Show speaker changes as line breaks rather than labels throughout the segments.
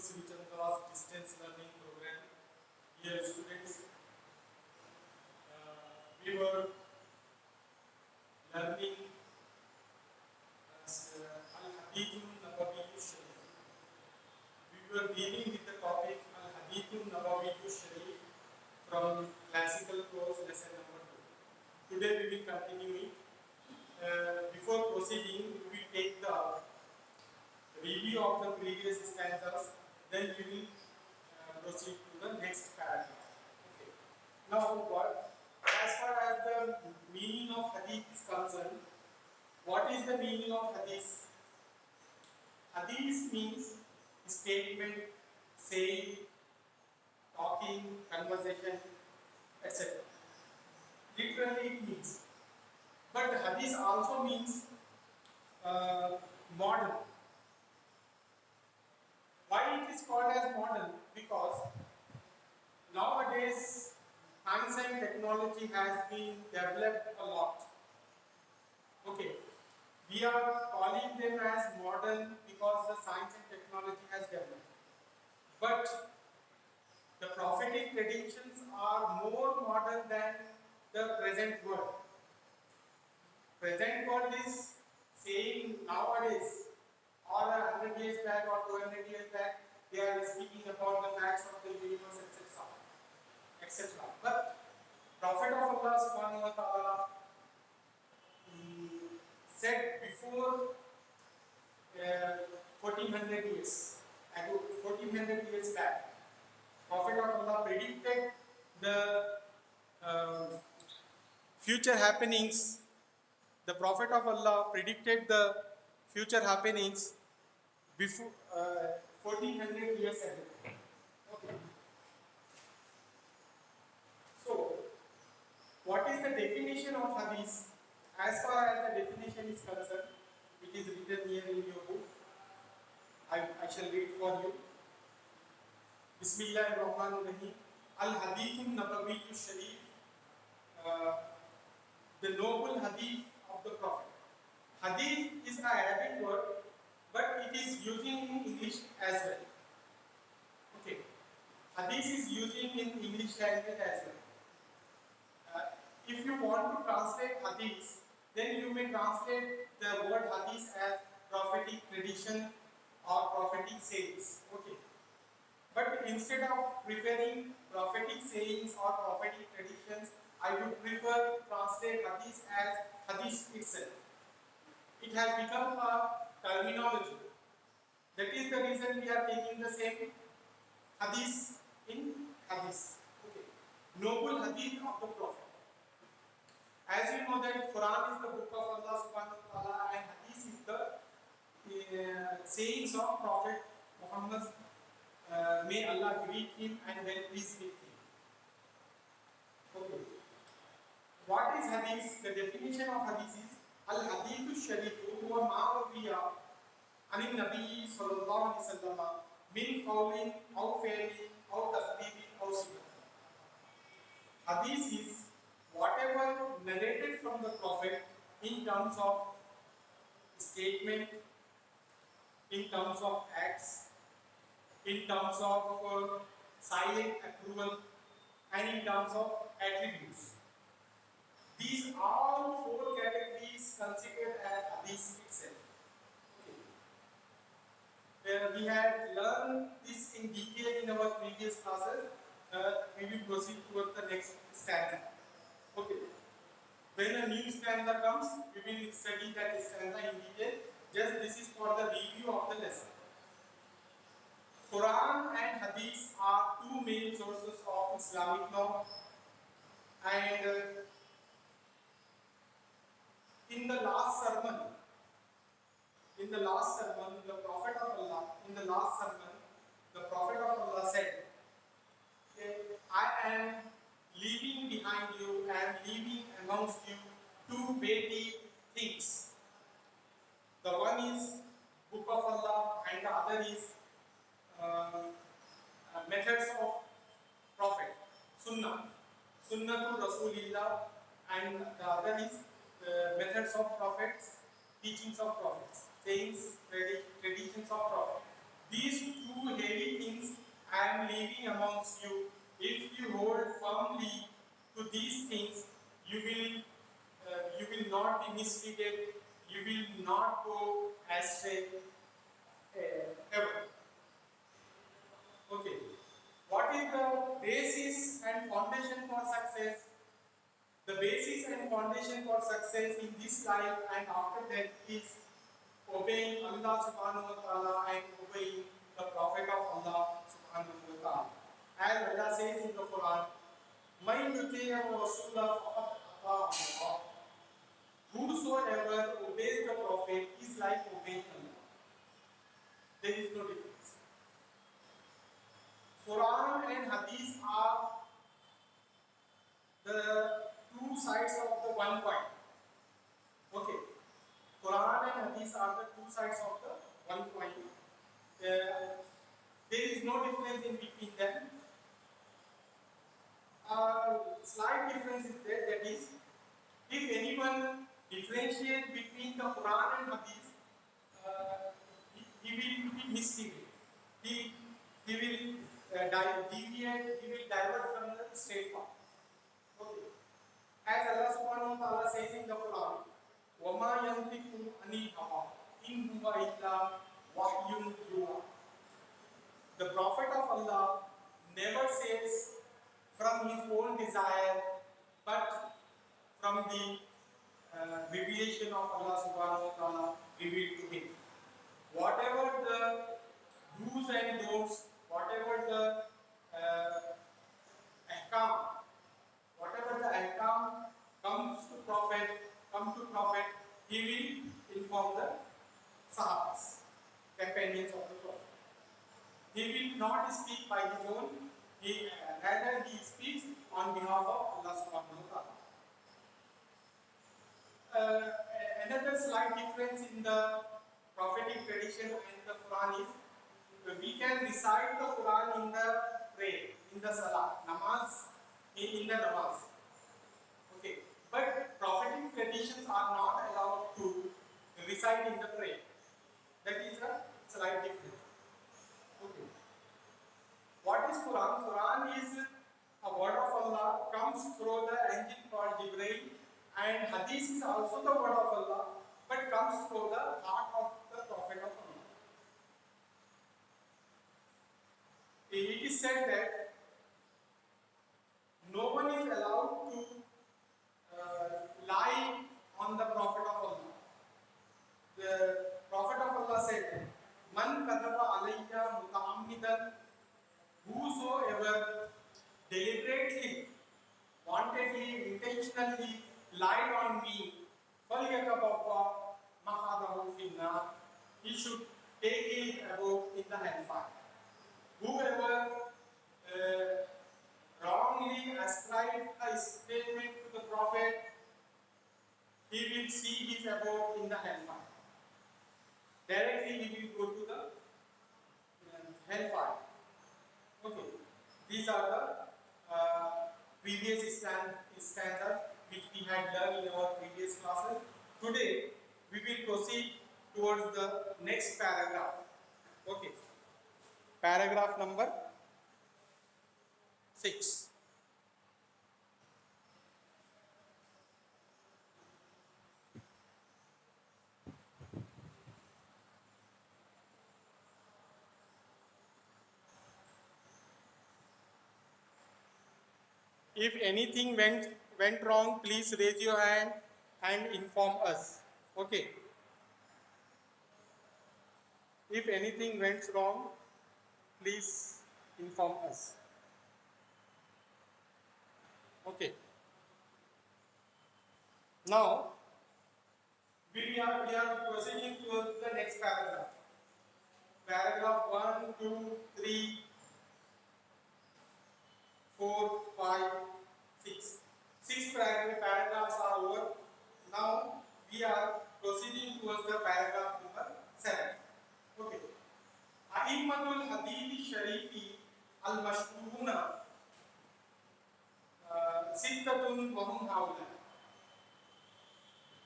Srichandra's distance learning program. Dear students, we were learning Al-Hadith Nabawi Sharif. We were dealing with the topic Al-Hadith Nabawi Sharif from classical course lesson number 2. Today we will continue it. Before proceeding, we will take the review of the previous stanzas, then we will proceed to the next paragraph. Okay. Now, as far as the meaning of hadith is concerned, what is the meaning of hadith? Hadith means statement, saying, talking, conversation, etc. Literally it means. But hadith also means modern. Why it is called as modern? Because nowadays science and technology has been developed a lot. Okay, we are calling them as modern because the science and technology has developed. But the prophetic traditions are more modern than the present world. Present world is saying nowadays, or 100 years back or 200 years back, they are speaking about the facts of the universe, etc. etc. But Prophet of Allah subhanahu wa ta'ala said before 1400 years ago, 1400 years back, Prophet of Allah predicted the future happenings. The Prophet of Allah predicted the future happenings before 1400 years ago. Okay. So, what is the definition of hadith? As far as the definition is concerned, it is written here in your book. I shall read for you. Bismillahirrahmanirrahim. Al-Hadithun Nabawiyyu Sharif, the noble hadith of the Prophet. Hadith is an Arabic word, but it is using in English as well. Okay. Hadith is using in English language as well. If you want to translate hadith, then you may translate the word hadith as prophetic tradition or prophetic sayings. Okay. But instead of preferring prophetic sayings or prophetic traditions, I would prefer to translate hadith as hadith itself. It has become a terminology. That is the reason we are taking the same hadith in hadith. Okay. Noble hadith of the Prophet. As you know that Quran is the book of Allah subhanahu wa ta'ala and hadith is the sayings of Prophet Muhammad. May Allah greet him and well pleased with him. Okay. What is hadith? The definition of hadith is Al-Hadithu Sharifu huwa ma'rufiya anin Nabi sallallahu alaihi wasallam min qawlin aw fi'lin aw taqdeerin aw sunnah. Hadith is whatever narrated from the Prophet in terms of statement, in terms of acts, in terms of silent approval, and in terms of attributes. These are 4 categories considered as hadith itself. Okay. We had learned this in detail in our previous classes. We will proceed towards the next stanza. Okay. When a new stanza comes, we will study that stanza in detail. Just this is for the review of the lesson. Quran and Hadith are 2 main sources of Islamic law, and in the last sermon, the Prophet of Allah said, I am leaving behind you, I am leaving amongst you 2 weighty things. The one is Book of Allah and the other is methods of Prophet, Sunnah to Rasulillah, and the other is methods of prophets, teachings of prophets, sayings, traditions of prophets. These two heavy things I am leaving amongst you. If you hold firmly to these things, you will not be misleaded. You will not go astray ever. Okay. What is the basis and foundation for success? The basis and foundation for success in this life and after that is obeying Allah subhanahu wa ta'ala and obeying the Prophet of Allah subhanahu wa ta'ala. As Allah says in the Quran, مَنْ يُطِيعِ الرَّسُولَ فَقَدْ أَطَاعَ اللَّهَ. Whosoever obeys the Prophet is like obeying Allah. There is no difference. Quran and Hadith are the two sides of the one coin. Okay. Quran and Hadith are the two sides of the one coin. There is no difference in between them. Slight difference is there, that is, if anyone differentiates between the Quran and Hadith, he will be misleading. He will deviate, he will divert from the straight path. Okay. As Allah subhanahu wa ta'ala says in the Quran, وَمَا يَنْطِقُ عَنِ الْهَوَىٰ إِنْ هُوَ إِلَّا وَحْيٌ يُوحَىٰ. The Prophet of Allah never says from his own desire, but from the revelation of Allah subhanahu wa ta'ala revealed to him. Whatever the do's and don'ts, whatever the ahkam, whatever the ahkam comes to Prophet, he will inform the Sahabas, companions of the Prophet. He will not speak by his own, rather he speaks on behalf of Allah subhanahu wa ta'ala. Another slight difference in the prophetic tradition and the Quran is we can recite the Quran in the prayer, in the salah, namaz, in the namaz. Okay, but prophetic traditions are not allowed to recite in the prayer. That is a slight difference. Okay. What is Quran? Quran is a word of Allah, comes through the angel called Jibreel, and Hadith is also the word of Allah, but comes through the heart of the Prophet of Allah. It is said that no one is allowed to lie on the Prophet of Allah. The Prophet of Allah said, Man kadaba alayya muta'ammidan, whosoever deliberately, wantedly, intentionally lied on me, falyakabawwa maqadahu finnar, he should take his abode in the hellfire. Whoever wrongly ascribed a statement to the Prophet, he will see his abode in the hellfire. Directly he will go to the hellfire. Okay, these are the previous stanzas which we had learned in our previous classes. Today we will proceed towards the next paragraph. Okay, paragraph number 6. If anything went wrong, please raise your hand and inform us. Okay. If anything went wrong, please inform us. Okay. Now we are proceeding to the next paragraph. Paragraph 1, 2, 3, 4, 5, 6. 6 paragraphs are over. Now we are proceeding towards the paragraph number 7. Okay. A'immatul Hadith Sharifi al-Mashhuruna Sittatun wa hum haula.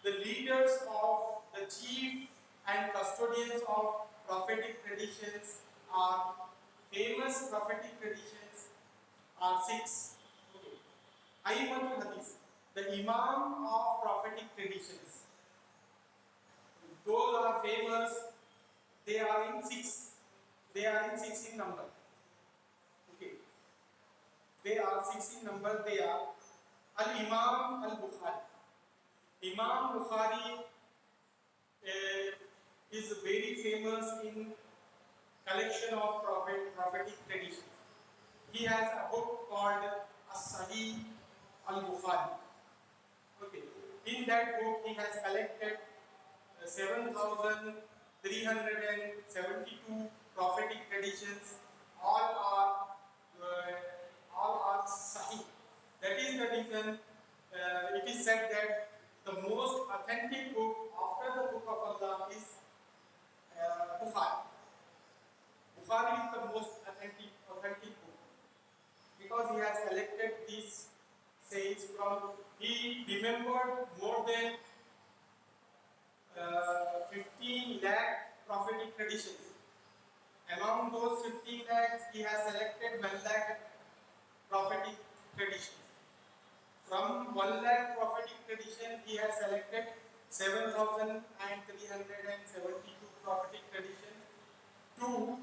The leaders of the chief and custodians of prophetic traditions are famous prophetic traditions are six. Okay. A'immatul Hadith, the Imam of prophetic traditions. Those are famous. They are in six. They are in six in number. Okay. They are six in number. They are Al-Imam Al-Bukhari. Imam Bukhari is very famous in collection of prophetic traditions. He has a book called As-Sahih Al-Bukhari. Okay. In that book, he has collected 7,372 prophetic traditions. All are Sahih. That is the reason it is said that the most authentic book after the book of Allah is Bukhari. Bukhari is the most authentic book because he has collected these sayings from. He remembered more than 15 lakh prophetic traditions. Among those 15 lakhs, he has selected 1 lakh prophetic traditions. From 1 lakh prophetic tradition, he has selected 7,372 prophetic traditions for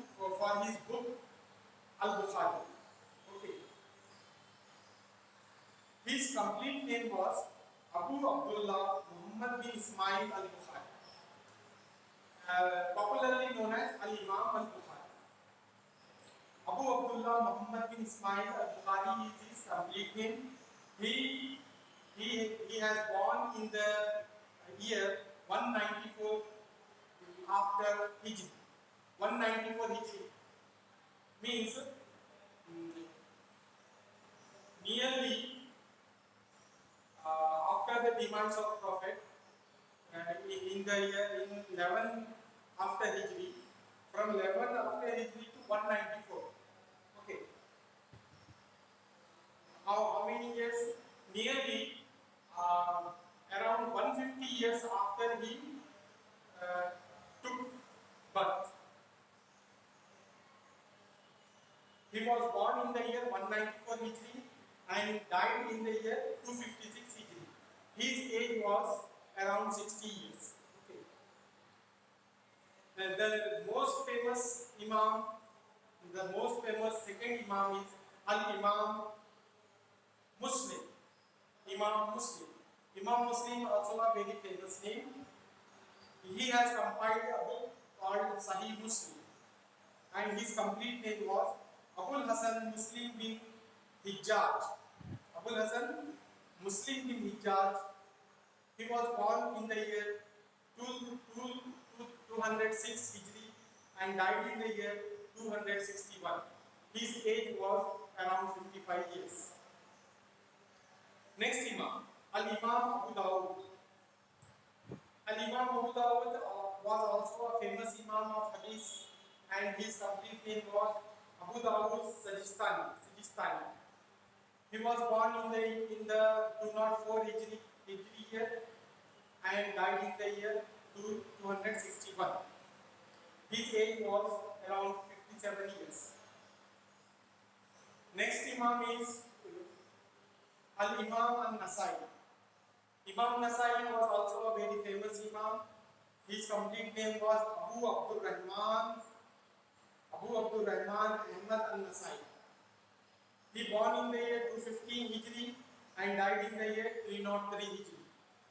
his book Al-Bukhari. Okay. His complete name was Abu Abdullah Muhammad bin Ismail Al-Bukhari, popularly known as Al-Imam Al-Bukhari. Abu Abdullah Muhammad bin Ismail Al-Bukhari is his complete name. He has born in the year 194 after Hijri. 194 Hijri means nearly after the demands of Prophet in the year in 11 after Hijri, from 11 after Hijri to 194. Okay. How many years? Nearly around 150 years after he took birth. He was born in the year 194 Hijri and died in the year 256 Hijri. His age was around 60 years. Okay. The most famous Imam, the most famous second Imam is Al-Imam Muslim. Imam Muslim. Imam Muslim also a very famous name. He has compiled a book called Sahih Muslim, and his complete name was Abul Hasan Muslim bin Hijjaj. Abul Hasan Muslim bin Hijjaj. He was born in the year 206 Hijri and died in the year 261. His age was around 55 years. Next Imam, Al-Imam Abu Dawud. Al-Imam Abu Dawud was also a famous Imam of Hadith, and his complete name was Abu Dawud Sajistani. He was born in the 204 Hijri year and died in the year 261. His age was around 57 years. Next Imam is Al-Imam Al-Nasai. Imam Nasai was also a very famous Imam. His complete name was Abu Abdul Rahman Ahmad Al-Nasai. He born in the year 215 Hijri and died in the year 303 Hijri.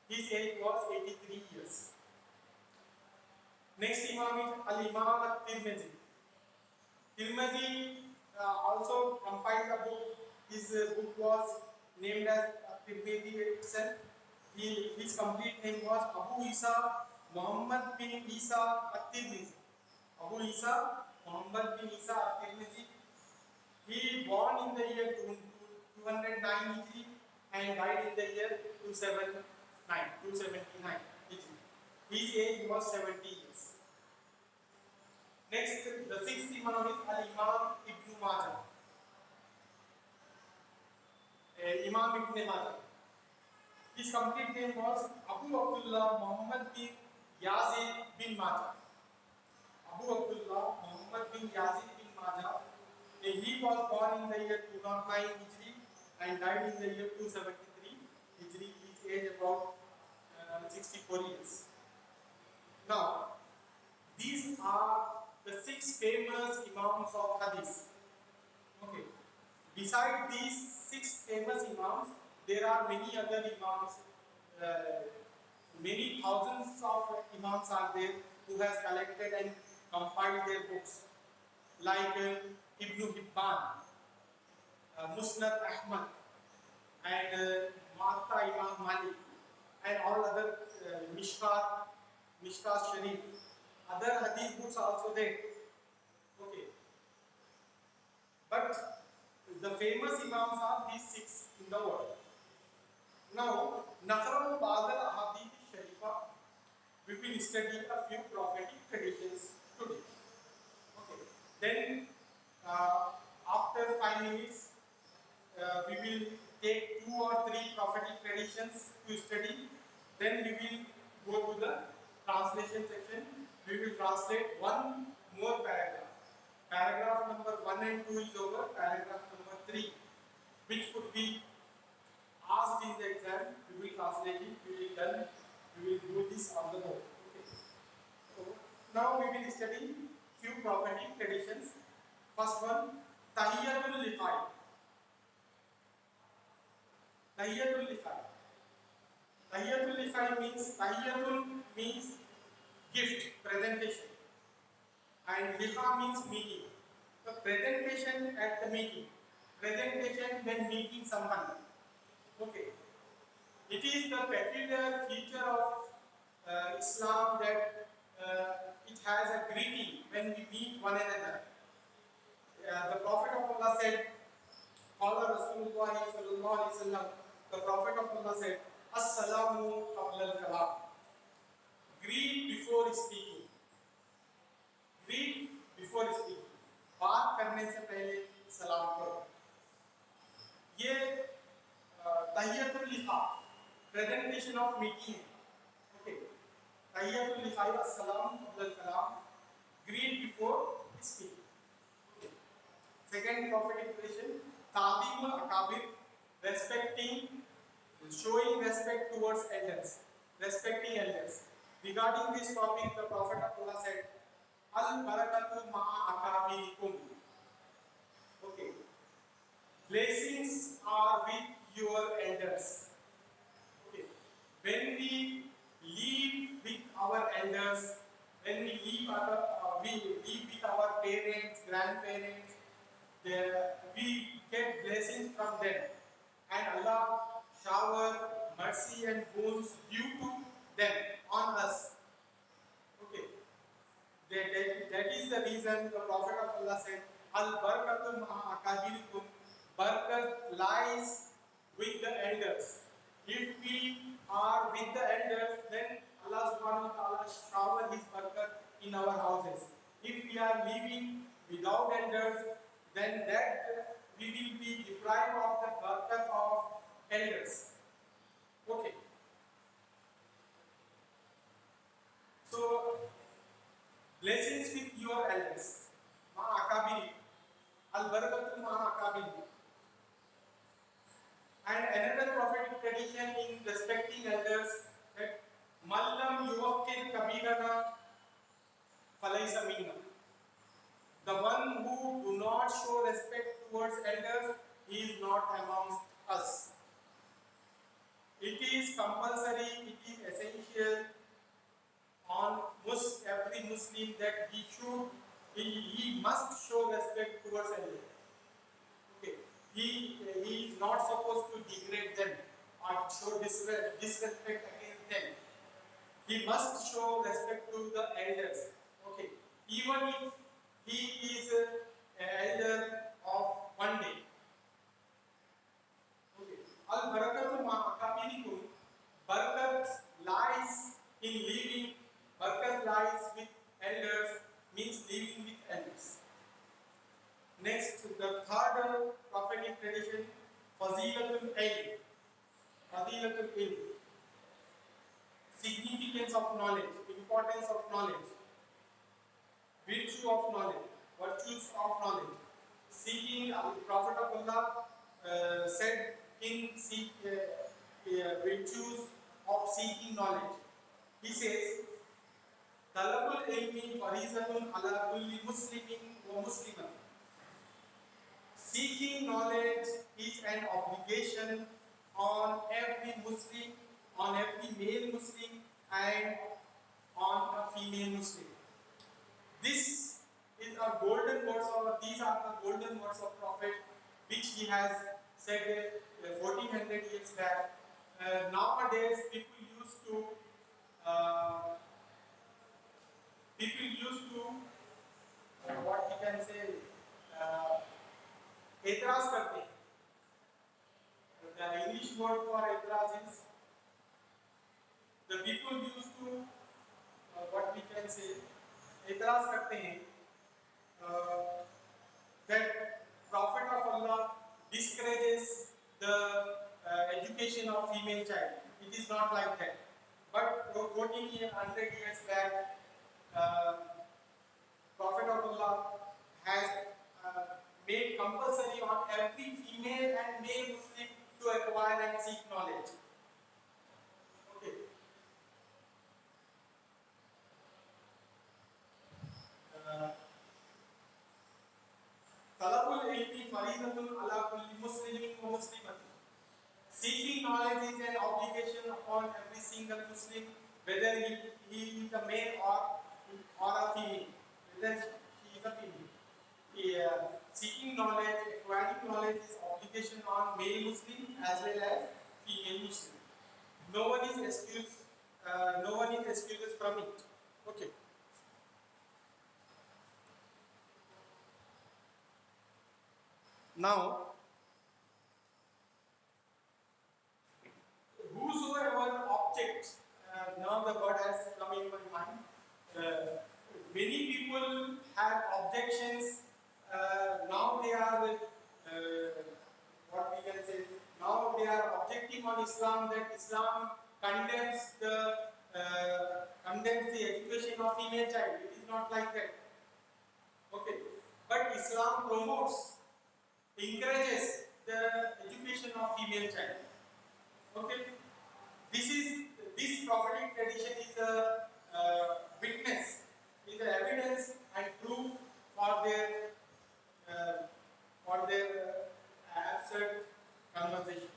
His age was 83 years. Next Imam is Al-Imam Al-Tirmidhi. Tirmidhi also compiled a book. His book was named as Tirmidhi itself. His complete name was Abu Isa Muhammad bin Isa At-Tirmidhi. Abu Isa Muhammad bin Isa At-Tirmidhi. He born in the year 209 Hijri and died in the year 279 Hijri. His age was 70 years. Next, the sixth Imam is Al-Imam Ibn Majah. Imam Ibn Majah. His complete name was Abu Abdullah Muhammad bin Yazid bin Majah. Abu Abdullah Muhammad Muhammad bin Yazid bin Majah. He was born in the year 209 Hijri and died in the year 273 Hijri. His age about 64 years. Now, these are the 6 famous Imams of Hadith. Okay. Beside these 6 famous Imams, there are many other Imams. Many thousands of Imams are there who has collected and compiled their books, like Ibn Hibban, Musnad Ahmad, and Muwatta Imam Malik, and all other Mishkat Sharif. Other hadith books are also there. Okay. But the famous Imams are these 6 in the world. Now, Naqra'u Ba'd al-Ahadith Sharifa, we will study a few prophetic traditions today. Okay. Then, after 5 minutes, we will take 2 or 3 prophetic traditions to study. Then we will go to the translation section. We will translate one more paragraph. Paragraph number 1 and 2 is over. Paragraph number 3, which could be asked in the exam, we will translate it. We will done. We will do this on the board. Okay. So now we will study few prophetic traditions. First one, Tahiyatul Liqai. Tahiyatul Liqai. Tahiyatul Liqai means gift, presentation, and Liqa means meeting. So presentation at the meeting, presentation when meeting someone. Okay. It is the peculiar feature of Islam that it has a greeting when we meet one another. The Prophet of Allah said, Qala Rasulullah sallallahu alaihi wasallam, the Prophet of Allah said, As-salamu qabla al-kalam. Greet before speaking. Greet before speaking. बात करने से पहले सलाम करो. ये तहियतुल लिक़ा, presentation of meeting. Okay. Tahiyatul Liqai, as-salam qabla al-kalam. Greet before speaking. Okay. Second prophetic tradition, Ta'zimul Akabir, respecting, showing respect towards elders, respecting elders. Regarding this topic, the Prophet of Allah said, Al-barakatu ma'a akabirikum. Okay. Blessings are with your elders. Okay. When we live with our elders, when we live with our parents, grandparents, we get blessings from them, and Allah shower mercy and boons due to them on us. Okay, that is the reason the Prophet of Allah said, Al barakatu ma'a akabirikum. Barakat lies with the elders. If we are with the elders, then Allah subhanahu wa ta'ala shower His barakat in our houses. If we are living without elders, then that we will be deprived of the barakat of elders. Okay. So, blessings with your elders. Ma'akabiri. Al-barakatu ma'akabiri. And another prophetic tradition in respecting elders, that Mallam yuwakkir kabirana falaysa minna. The one who do not show respect towards elders, he is not amongst us. It is compulsory, it is essential on every Muslim that he must show respect towards elders. Okay. He is not supposed to degrade them or show disrespect against them. He must show respect to the elders. Okay. Even if he is an elder of one day. Okay. Al barakatu ma'akabirikum. Barakat lies in living. Barakat lies with elders, means living with elders. Next, the third prophetic tradition, Fazilatul Ilm. Fazilatul Ilm. Significance of knowledge, importance of knowledge, virtue of knowledge. virtues of knowledge. Seeking, the Prophet of Allah said in virtues of seeking knowledge. He says, "Talabul ilmi farizatun ala kulli muslimin wa muslimatin." Seeking knowledge is an obligation on every Muslim, on every male Muslim, and on a female Muslim. This is a golden words, or these are the golden words of Prophet, which he has said 1400 years back. Nowadays, uh, people used to what we can say, एतराज करते हैं. The English word for एतराज is, the people used to what we can say, एतराज करते हैं that Prophet of Allah discourages the education of female child. It is not like that. But 1400 years back, Prophet of Allah has made compulsory on every female and male Muslim to acquire and seek knowledge. Okay. Talabul ilmi faridatun ala kulli muslimin wa muslimatin. Seeking knowledge is an obligation upon every single Muslim, whether he is a male or a female, whether he is a female. Seeking knowledge, acquiring knowledge is obligation on male Muslim as well as female Muslim. No one is excused. No one is excused from it. Okay. Now, whosoever objects, now the word has come in my mind. Many people have objections. Now they are what we can say. Now they are objecting on Islam, that Islam condemns the education of female child. It is not like that. Okay, but Islam promotes, encourages the education of female child. Okay, this prophetic tradition is a witness, is the evidence and proof for their absurd conversation.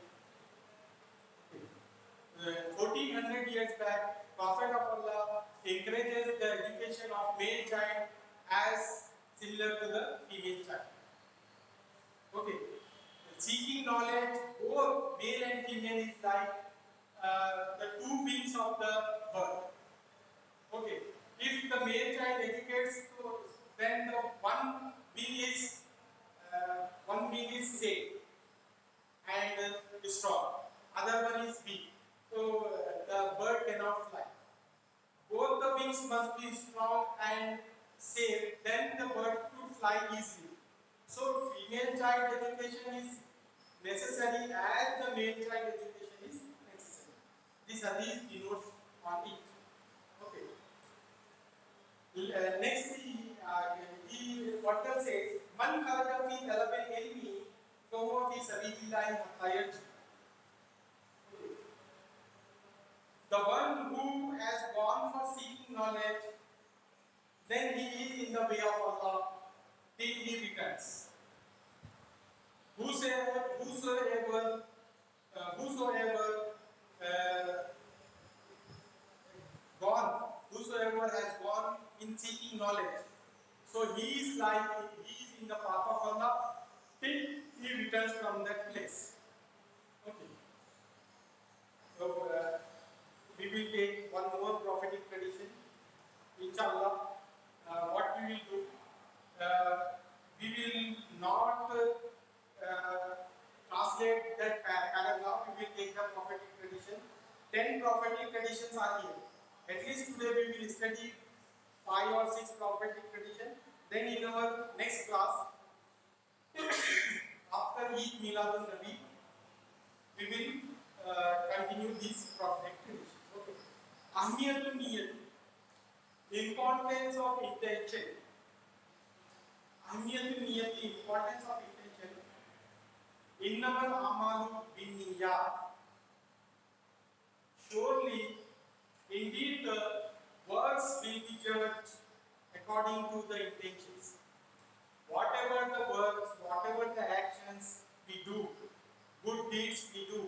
1400 years back, Prophet of Allah encourages the education of male child as similar to the female child. Okay, seeking knowledge, both male and female, is like the two wings of the bird. Okay, if the male child educates, then the one wing is safe and strong. Other one is weak, so the bird cannot fly. Both the wings must be strong and safe. Then the bird could fly easily. So female child education is necessary as the male child education is necessary. This hadith denotes on it. Okay. Next, he further says, "Man kharaja fi talab al-ilmi, fahuwa fi sabilillahi hatta yarji." The one who has gone for seeking knowledge, then he is in the way of Allah till he returns. Whosoever has gone in seeking knowledge, so he is in the path of Allah till he returns from that place. Okay. So we will take one more prophetic tradition. Inshallah, what we will do, we will not translate that paragraph. We will take the prophetic tradition. 10 prophetic traditions are here. At least today we will study 5 or 6 prophetic traditions. Then in our next class, after Eid Miladun Nabi, we will continue these prophetic traditions. Okay. Ahmiyatun Niyat, importance of intention. ahmiyat niyati, importance of intention. Innamal amalu binniyat. Surely, indeed, the works will be judged according to the intentions. Whatever the works, whatever the actions we do, good deeds we do,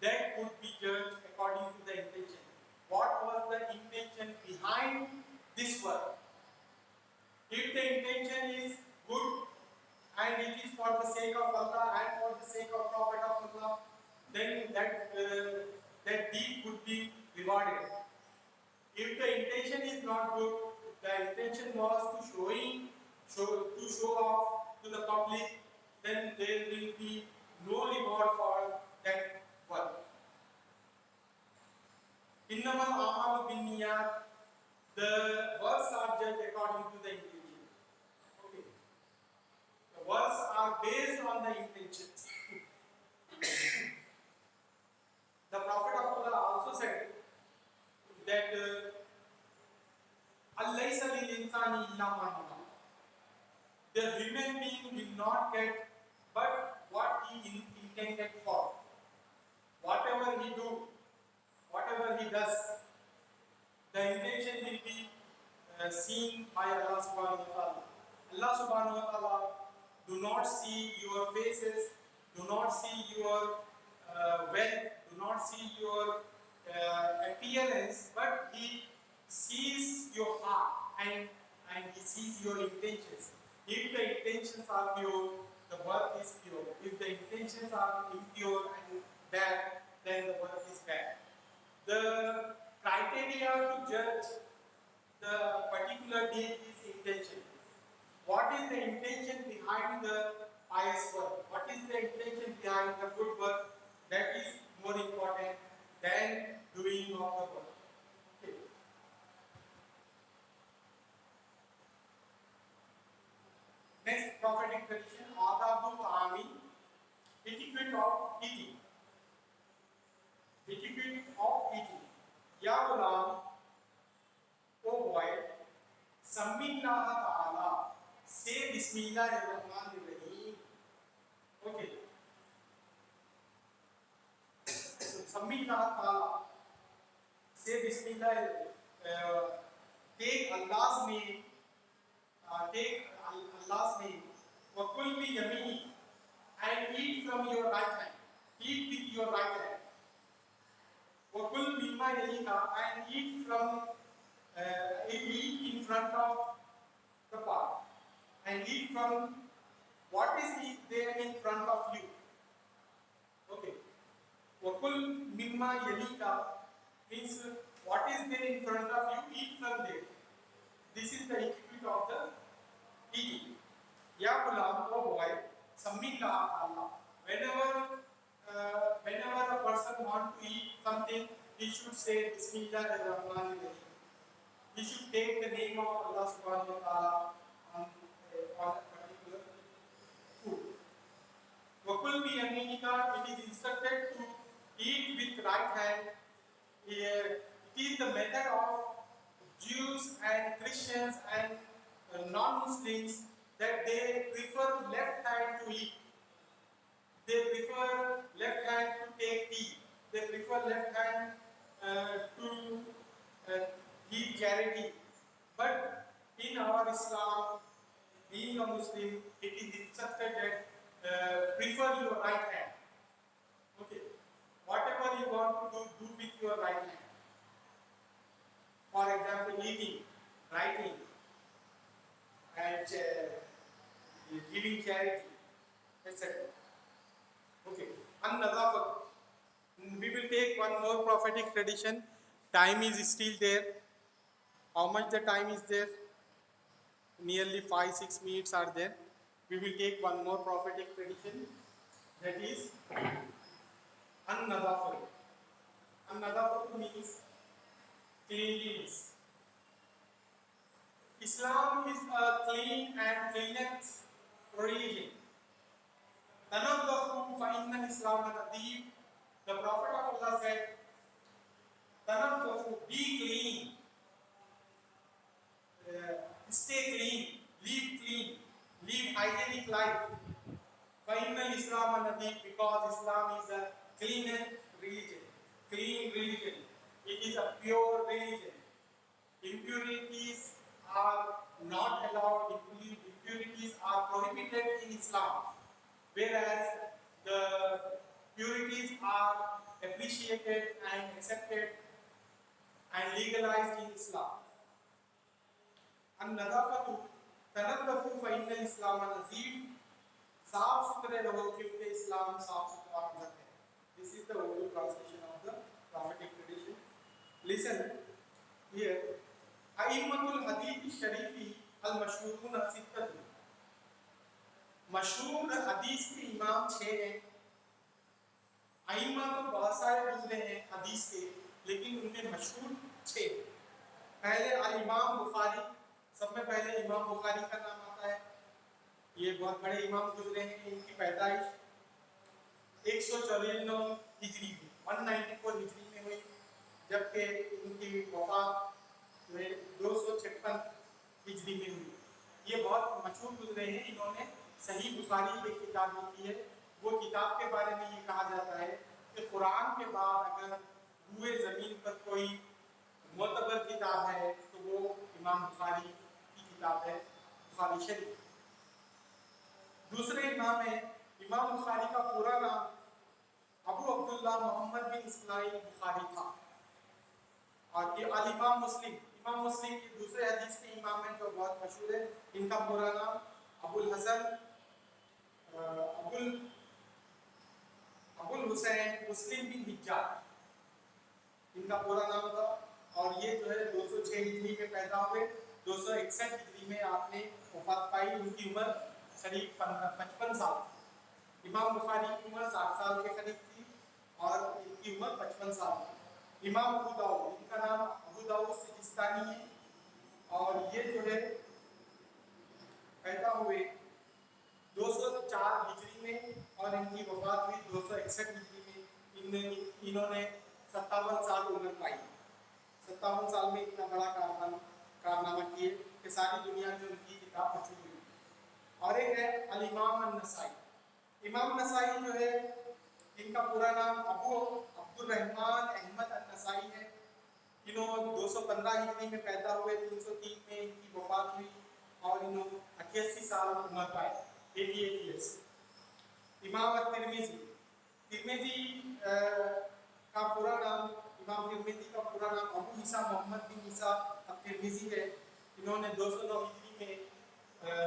that would be judged according to the intention. What was the intention behind this work? If the intention is good and it is for the sake of Allah and for the sake of Prophet of Allah, then that deed would be rewarded. If the intention is not good, the intention was to show off to the public, then there will be no reward for that work. Innamal a'malu binniyat. The works are judged according to the intention. Okay. The works are based on the intention. The Prophet of Allah also said that Alaysa lil insani illa ma nawa. The human being will not get but what he intended for. Whatever he do, whatever he does, the intention will be seen by Allah subhanahu wa ta'ala. Allah subhanahu wa ta'ala do not see your faces, do not see your wealth, do not see your appearance, but he sees your heart and he sees your intentions. If the intentions are pure, the work is pure. If the intentions are impure and bad, then the work is bad. The criteria to judge the particular deed is intention. What is the intention behind the pious work? What is the intention behind the good work? That is more important than doing of the work. Okay. Next prophetic tradition, Adabul Ami, etiquette of eating. Etiquette of eating. Ya Ghulam, oh boy, Samillah Ta'ala, say Bismillahirrahmanirrahim. Okay. Samillah Ta'ala, say Bismillah, take Allah's name, Wakul bi yamini, and eat from your right hand. Eat with your right hand. Wakul mimma yalika, and eat in front of the pot. And eat from what is there in front of you. Okay. Wakul mimma yalika means what is there in front of you, eat from there. This is the etiquette of the eating. Ya Ghulam, oh boy, Samillah Allah. Whenever a person wants to eat something, he should say Bismillahirrahmanirrahim. He should take the name of Allah subhanahu wa ta'ala on a particular food. Wakul bi yaminika, it is instructed to eat with right hand. It is the method of Jews and Christians and non-Muslims that they prefer left hand to eat. They prefer left hand to take tea. They prefer left hand to give charity. But in our Islam, being a Muslim, it is instructed that prefer your right hand. Okay. Whatever you want to do with your right hand. For example, eating, writing, and giving charity, etc. Okay. An-nadafat. We will take one more prophetic tradition. Time is still there. How much the time is there? Nearly 5-6 minutes are there. We will take one more prophetic tradition. That is an-nadafat. An-nadafat means cleanliness. Islam is a clean and cleanest religion. Tanaddafu fa inna Islam nadif. The Prophet of Allah said, Tanaddafu, be clean, stay clean, live is a pure religion. Impurities are not allowed, impurities are prohibited in Islam, whereas the purities are appreciated and accepted and legalized in Islam. النظافة تنظفوا فإن الإسلام نظيف. صاف ستھرے رہو کیونکہ اسلام صاف ستھرا مذہب ہے. This is the Urdu translation of the prophetic tradition. Listen here. أئمة الحديث الشريف المشهورون ستة. مشہور حدیث کے امام 6 ہیں. ائمہ تو بہت سارے گزرے ہیں حدیث کے، لیکن ان میں مشہور 6. پہلے الامام بخاری، سب میں پہلے امام بخاری کا نام آتا ہے. یہ بہت بڑے امام گزرے ہیں. ان کی پیدائش 194 ہجری میں 194 ہجری میں ہوئی، جبکہ ان کی وفات 256 ہجری میں ہوئی. یہ بہت مشہور گزرے ہیں. انہوں نے صحیح بخاری ایک کتاب لکھی ہے. وہ کتاب کے بارے میں یہ کہا جاتا ہے کہ قرآن کے بعد اگر روئے زمین پر کوئی معتبر کتاب ہے تو وہ امام بخاری کی کتاب ہے، بخاری شریف. دوسرے امام ہیں، امام بخاری کا پورا نام ابو عبداللہ محمد بن اسماعیل بخاری تھا. اور یہ الامام مسلم، امام مسلم کے دوسرے حدیث کے امام ہیں جو بہت مشہور ہے. ان کا پورا نام ابو الحسن ابو الحسین مسلم بن حجاج ان کا پورا نام تھا. اور یہ جو ہے 206 ہجری میں پیدا ہوئے. 261 ہجری میں آپ نے وفات پائی. ان کی عمر قریب 55 سال تھی. امام بخاری کی عمر 60 سال کے قریب تھی اور ان کی عمر 55 سال تھی. امام ابو داؤد، ان کا نام ابو داؤد سجستانی ہے، اور یہ جو ہے پیدا ہوئے 204 ہجری میں اور ان کی وفات ہوئی 261 ہجری میں. انہوں نے 57 سال عمر پائی. 57 سال میں اتنا بڑا کارنامہ کیے کہ ساری دنیا میں ان کی کتاب مشہور ہوئی. اور ایک ہے الامام النسائی. امام نسائی جو ہے ان کا پورا نام ابو عبد الرحمن احمد النسائی ہے. انہوں 215 ہجری میں پیدا ہوئے، 303 میں ان کی وفات ہوئی اور انہوں 88 سال عمر پائے، 88 ایئرس. امام الترمذی، ترمذی کا پورا نام، امام ترمذی کا پورا نام ابو عیسیٰ محمد بن عیسیٰ الترمذی ہے. انہوں نے 209 ہجری میں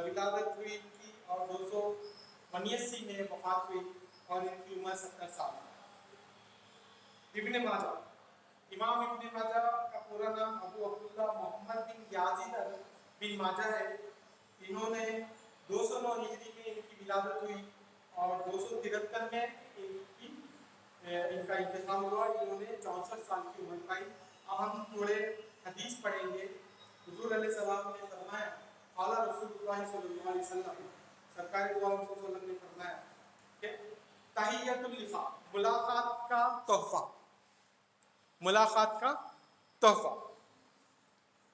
ولادت ہوئی تھی اور 289 میں وفات ہوئی اور ان کی عمر 70 سال. ابن ماجہ، امام ابن ماجہ کا پورا نام ابو عبداللہ محمد بن یازید بن ماجہ ہے. انہوں نے 209 ہجری میں ان کی ولادت ہوئی اور 273 میں ان کا انتقال ہوا. انہوں نے 64 سال کی عمر پائی. اب ہم تھوڑے حدیث پڑھیں گے. حضور علیہ السلام نے فرمایا، قال رسول اللہ صلی اللہ علیہ وسلم، سرکار دو عالم صلی اللہ علیہ وسلم نے فرمایا کہ تحیۃ اللقاء، ملاقات کا تحفہ. ملاقات کا تحفہ،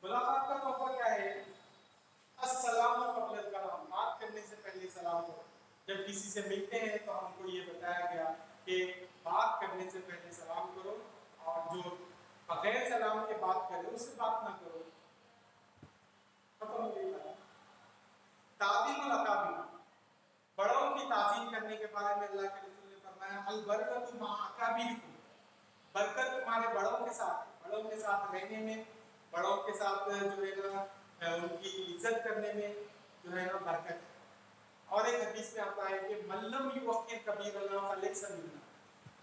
ملاقات کا تحفہ کیا ہے؟ السلام قبل الکلام، بات کرنے سے پہلے سلام کرو. جب کسی سے ملتے ہیں تو ہم کو یہ بتایا گیا کہ بات کرنے سے پہلے سلام کرو، اور جو بغیر سلام کے بات کرے اس سے بات نہ کرو. ختم ہو گئی. تعظیم الاکابر، بڑوں کی تعظیم کرنے کے بارے میں اللہ کے رسول نے فرمایا البرکۃ مع اکابرکم، برکت تمہارے بڑوں کے ساتھ، بڑوں کے ساتھ رہنے میں، بڑوں کے ساتھ جو ہے نا ان کی عزت کرنے میں جو ہے نا برکت ہے. اور ایک حدیث میں آتا ہے کہ من لم یوقر کبیرنا فلیس منا،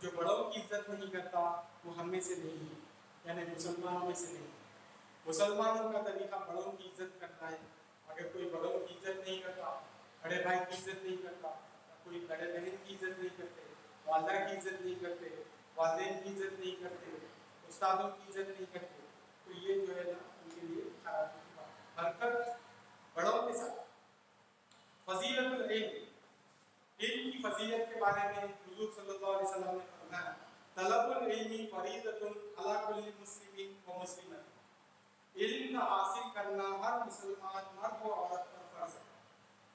جو بڑوں کی عزت نہیں کرتا وہ ہم میں سے نہیں ہے، یعنی مسلمانوں میں سے نہیں. مسلمانوں کا طریقہ بڑوں کی عزت کرنا ہے. اگر کوئی بڑوں کی عزت نہیں کرتا، بڑے بھائی کی عزت نہیں کرتا، کوئی بڑے بہن کی عزت نہیں کرتے، والدہ کی عزت نہیں کرتے، والدین کی عزت نہیں کرتے، استادوں کی عزت نہیں کرتے، تو یہ جو ہے نا ان کے لیے خرابی کی بات ہے. برکت بڑوں کے ساتھ. فضیلت العلم، علم کی فضیلت کے بارے میں حضور صلی اللہ علیہ وسلم نے فرمایا طلب العلم فریضۃ علی کل مسلم و مسلمۃ، علم کا حاصل کرنا ہر مسلمان مرد و عورت پر فرض ہے.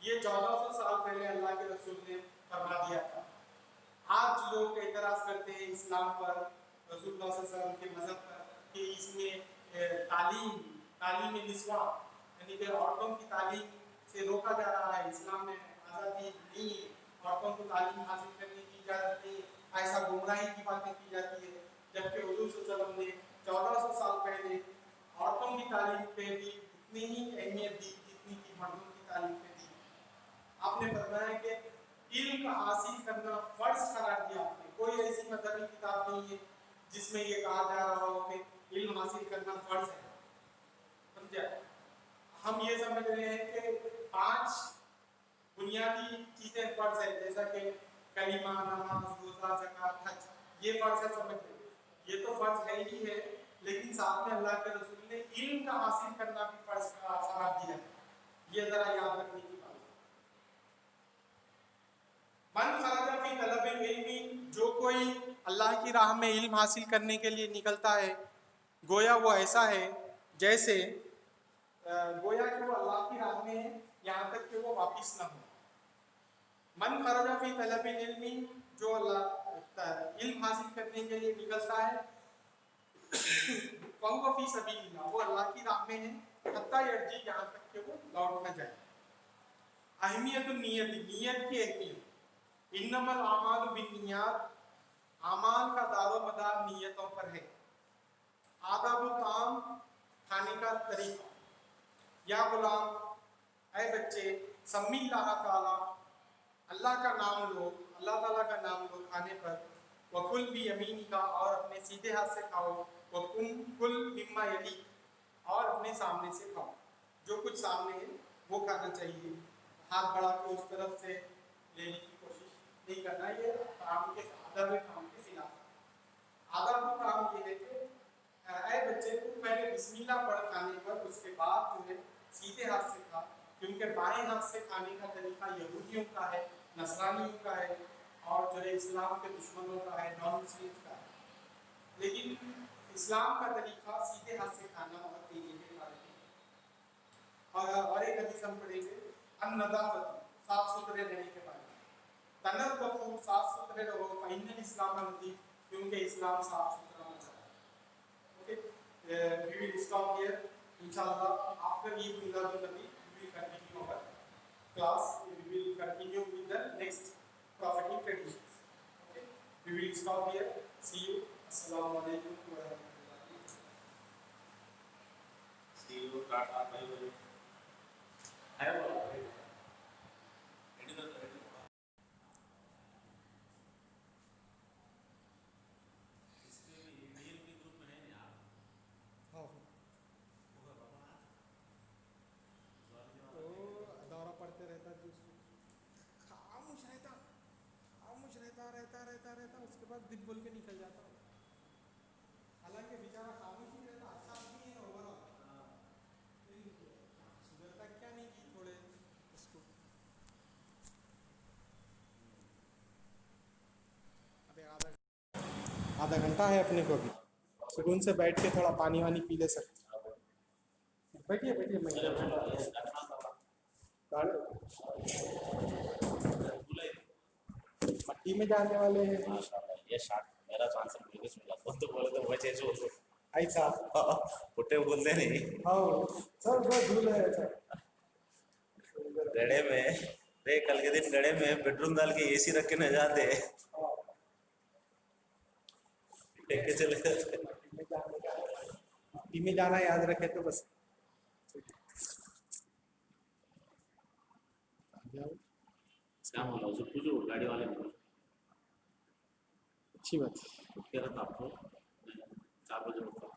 یہ 1400 سال پہلے اللہ کے رسول نے فرما دیا تھا. آج لوگ اعتراض کرتے ہیں اسلام پر، رسول اللہ صلی اللہ علیہ وسلم کے مذہب پر، कि इसमें तालीम निस्वा यानी कि औरतों की तालीम से रोका जा रहा है, इस्लाम में आज़ादी नहीं है, औरतों को तालीम हासिल करने की इजाज़त नहीं, ऐसा गुमराही की बातें की जाती है। जबकि हुज़ूर सल्लल्लाहु अलैहि वसल्लम ने 1400 साल पहले औरतों की तालीम पे भी उतनी ही अहमियत दी जितनी कि मर्दों की तालीम पे दी। आपने फरमाया कि इल्म का हासिल करना फर्ज करार दिया आपने। कोई ऐसी मजहबी किताब नहीं है जिसमें ये कहा जा रहा हो कि इल्म हासिल करना फर्ज है, समझे? हम ये समझ रहे हैं कि 5 बुनियादी चीजें फर्ज है, जैसा कि कलिमा, नमाज, रोजा, ज़कात, हज, ये फर्ज है, समझ रहे हैं? ये तो फर्ज है ही है, लेकिन साथ में अल्लाह के रसूल ने इल्म का हासिल करना भी फर्ज करार दिया है। ये जरा याद रखने की बात है। मन खरजा फी तलब इल्मी, जो कोई अल्लाह की राह में इल्म हासिल करने के लिए निकलता है, गोया वो ऐसा है जैसे गोया कि वो अल्लाह की राह में है यहाँ तक कि वो वापिस ना हो। मन खरजा फी तलब इल्मी, जो अल्लाह इल्म हासिल करने के लिए निकलता है, वहुव फी सबीलिल्लाह, वो अल्लाह की राह में है, हत्ता यर्जी, यहाँ तक कि वो लौट न जाए। अहमियत नियत, नियत की अहमियत, इन्नमल आमालु बिन्नियात, आमाल का दारो मदार नियतों पर है। आदाबु ताम, खाने का तरीका, या गुलाम, ऐ बच्चे, सम्मिल्लाह ताला, अल्लाह का नाम लो, अल्लाह ताला का नाम लो खाने पर, वकुल भी यमीनी का, और अपने सीधे हाथ से खाओ, वकुल कुल मिम्मा यली, और अपने सामने से खाओ, जो कुछ सामने है वो खाना चाहिए। हाथ बढ़ा के उस तरफ से लेने की कोशिश नहीं करना, ये काम के आदब काम के खिलाफ। आदब का काम ये है कि ऐ बच्चे को पहले बिस्मिल्लाह पढ़ खाने पर, उसके बाद जो है सीधे हाथ से खा, क्योंकि बाएं हाथ से खाने का तरीका यहूदियों का है, नसरानियों का है, और जो है इस्लाम के दुश्मनों का है, नॉन मुस्लिम का है। लेकिन इस्लाम का तरीका सीधे हाथ से खाना और पीने के बारे में। और एक हदीस हम पढ़ेंगे, अन-नज़ाफ़त, साफ सुथरे रहने के बारे में। तनज़्ज़फ़ू, साफ सुथरे रहो, फ़इन्नल इस्लाम नज़ीफ़, क्योंकि इस्लाम साफ सुथरा मज़हब है। Okay, we will stop here. Inshallah, after Eid Milad-ul-Nabi, we will continue our class. We will continue with the next prophetic traditions. Okay, we will stop here. See you. Assalamu alaikum wa rahmatullahi.
See you. Tata. Bye bye. I have a
रहता उसके बाद दिल बोल के निकल जाता। हालांकि बेचारा खामोश ही रहता, अच्छा आदमी है ओवरऑल, सुधरता क्या नहीं की थोड़े उसको। अबे आधा घंटा है अपने को भी, सुकून से बैठ के थोड़ा पानी वानी पी ले सकते। बैठिए बैठिए, मट्टी में जाने वाले हैं।
ये शार्ट मेरा चांस बिल्कुल मिला तो बोले तो वो चेंज हो
ऐसा
पुट्टे बोलते नहीं।
हाँ सब झूल है ऐसा।
गड़े में रे, कल के दिन गड़े में बेडरूम डाल के एसी रख के न जाते, देख के चले जाते।
मट्टी में जाना याद रखे तो बस।
शाम वाला उसको पूछो, गाड़ी वाले को।
अच्छी बात
कह रहा था आपको 4 बजे होगा।